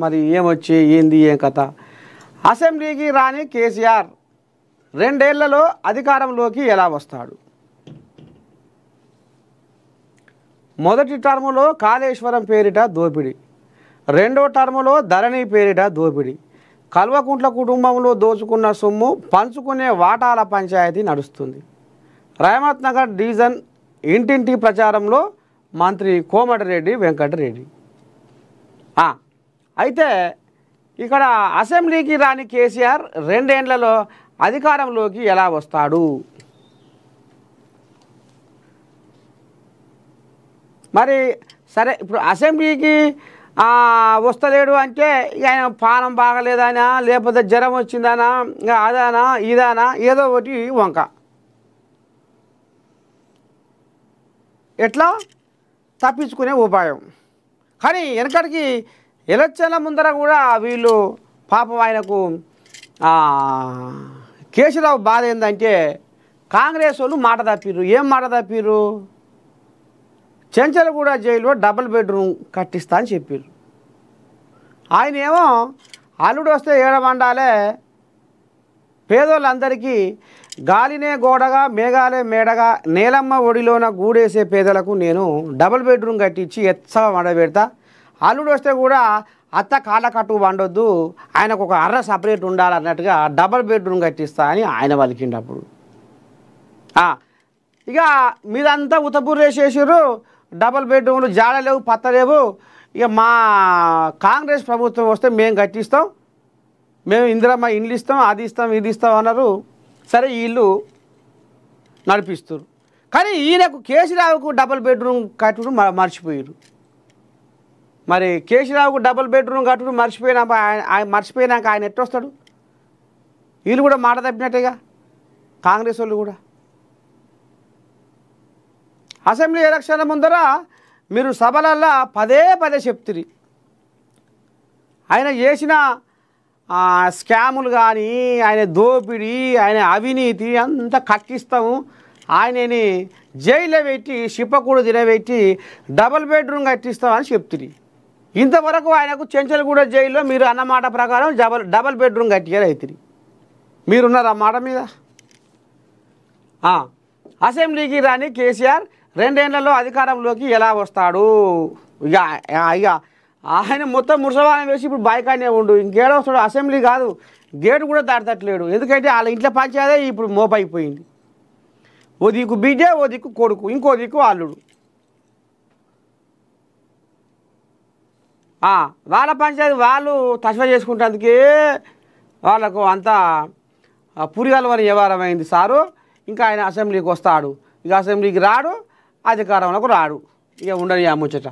మరి ఏమొచ్చి ఏంది ఏం కథ అసెంబ్లీకి రాని కేసీఆర్ రెండేళ్లలో అధికారంలోకి ఎలా వస్తాడు? మొదటి టర్ములో కాళేశ్వరం పేరిట దోపిడీ, రెండో టర్ములో ధరణి పేరిట దోపిడీ, కల్వకుంట్ల కుటుంబంలో దోచుకున్న సొమ్ము పంచుకునే వాటాల పంచాయతీ నడుస్తుంది. రహమత్ నగర్ డివిజన్ ఇంటింటి ప్రచారంలో మంత్రి కోమటిరెడ్డి వెంకటరెడ్డి. అయితే ఇక్కడ అసెంబ్లీకి రాని కేసీఆర్ రెండేళ్లలో అధికారంలోకి ఎలా వస్తాడు? మరి సరే, ఇప్పుడు అసెంబ్లీకి వస్తలేడు అంటే ఆయన పానం బాగలేదనా, లేకపోతే జ్వరం వచ్చిందనా, ఇంకా అదానా ఇదానా ఏదో ఒకటి వంక. ఎట్లా తప్పించుకునే ఉపాయం. కానీ వెనకడికి ఎలక్షన్ల ముందర కూడా వీళ్ళు పాపం ఆయనకు కేసీరావు బాధ ఏంటంటే కాంగ్రెస్ వాళ్ళు మాట తప్పిర్రు. ఏం మాట తప్పిర్రు? చెంచలగూడ జైల్లో డబుల్ బెడ్రూమ్ కట్టిస్తా అని చెప్పారు. ఆయన ఏమో అల్లుడు వస్తే ఏడమండాలే, పేదోళ్ళందరికీ గాలినే గోడగా మేఘాలే మేడగా నేలమ్మ ఒడిలోన గూడేసే పేదలకు నేను డబుల్ బెడ్రూమ్ కట్టించి ఎచ్చగా వండబెడతా, అల్లుడు వస్తే కూడా అత్త కాళ్ళ కట్టు వండొద్దు, ఆయనకు ఒక అర్ర సపరేట్ ఉండాలన్నట్టుగా డబుల్ బెడ్రూమ్ కట్టిస్తా అని ఆయన పలికిండప్పుడు. ఇక మీదంతా ఉతబుర్రేసేసారు, డబుల్ బెడ్రూమ్లు జాడలేవు పత్తలేవు, ఇక మా కాంగ్రెస్ ప్రభుత్వం వస్తే మేము కట్టిస్తాం, మేము ఇందిరమ్మ ఇండ్లు ఇస్తాం, అది ఇస్తాం ఇది ఇస్తాం అన్నారు. సరే వీళ్ళు నడిపిస్తారు. కానీ ఈయనకు కేసీరావుకు డబుల్ బెడ్రూమ్ కట్టుడు మర్చిపోయారు. మరి కేసీరావుకు డబుల్ బెడ్రూమ్ కట్టుడు మర్చిపోయినాక ఆయన ఎట్టొస్తాడు? వీళ్ళు కూడా మాట తప్పినట్టేగా కాంగ్రెస్ వాళ్ళు కూడా. అసెంబ్లీ ఎలక్షన్ల ముందర మీరు సభలల్లో పదే చెప్తురి ఆయన చేసిన స్కాములు కానీ, ఆయన దోపిడీ, ఆయన అవినీతి అంతా కక్కిస్తాము, ఆయనని జైల్లో పెట్టి షిప్పకూడ తినబెట్టి డబుల్ బెడ్రూమ్ కట్టిస్తామని చెప్తురి. ఇంతవరకు ఆయనకు చెంచలగూడ జైల్లో మీరు అన్నమాట ప్రకారం డబుల్ బెడ్రూమ్ కట్టియాలి అవుతుంది. మీరున్నారు ఆ మాట మీద. అసెంబ్లీకి రాని కేసీఆర్ రెండేళ్లలో అధికారంలోకి ఎలా వస్తాడు? ఇక ఆయన మొత్తం ముసవాళ్ళని వేసి ఇప్పుడు బాయ్కానే ఉండు, ఇంకేడో వస్తాడు. అసెంబ్లీ కాదు, గేటు కూడా దాటట్లేడు. ఎందుకంటే వాళ్ళ ఇంట్లో పంచాదే ఇప్పుడు మోపైపోయింది. ఓ దిక్కు బిడ్డ, ఓ దిక్కు కొడుకు, ఇంకో దిక్కు అల్లుడు. వాళ్ళ పంచాయతీ వాళ్ళు తస్వ చేసుకుంటేందుకే వాళ్ళకు అంతా పురిగలవని వ్యవహారమైంది సారు. ఇంకా ఆయన అసెంబ్లీకి వస్తాడు, ఇక అసెంబ్లీకి రాడు, అధికారంలోకి రాడు. ఇక ఉండని ఆ ముచ్చట.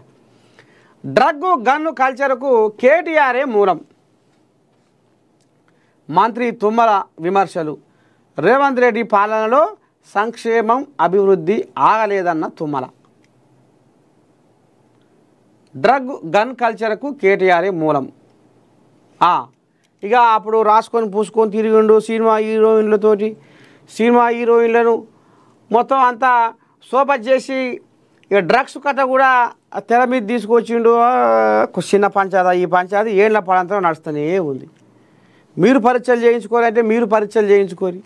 డ్రగ్ గన్ను కల్చర్కు కేటీఆరే మూలం, మంత్రి తుమ్మల విమర్శలు. రేవంత్ రెడ్డి పాలనలో సంక్షేమం అభివృద్ధి ఆగలేదన్న తుమ్మల. డ్రగ్ గన్ కల్చర్కు కేటీఆరే మూలం. ఇక అప్పుడు రాసుకొని పూసుకొని తిరిగిండు సినిమా హీరోయిన్లతోటి. సినిమా హీరోయిన్లను మొత్తం అంతా సోపత్ చేసి ఇక డ్రగ్స్ కథ కూడా తెర మీద తీసుకొచ్చిండు. చిన్న పంచాయతీ, ఈ పంచాయతీ ఏళ్ళ పడంతో నడుస్తూనే ఉంది. మీరు పరీక్షలు చేయించుకోవాలంటే మీరు పరీక్షలు చేయించుకోరి.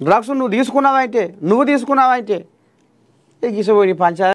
డ్రగ్స్ నువ్వు తీసుకున్నావంటే ఇక గిసపోయి పంచాయతీ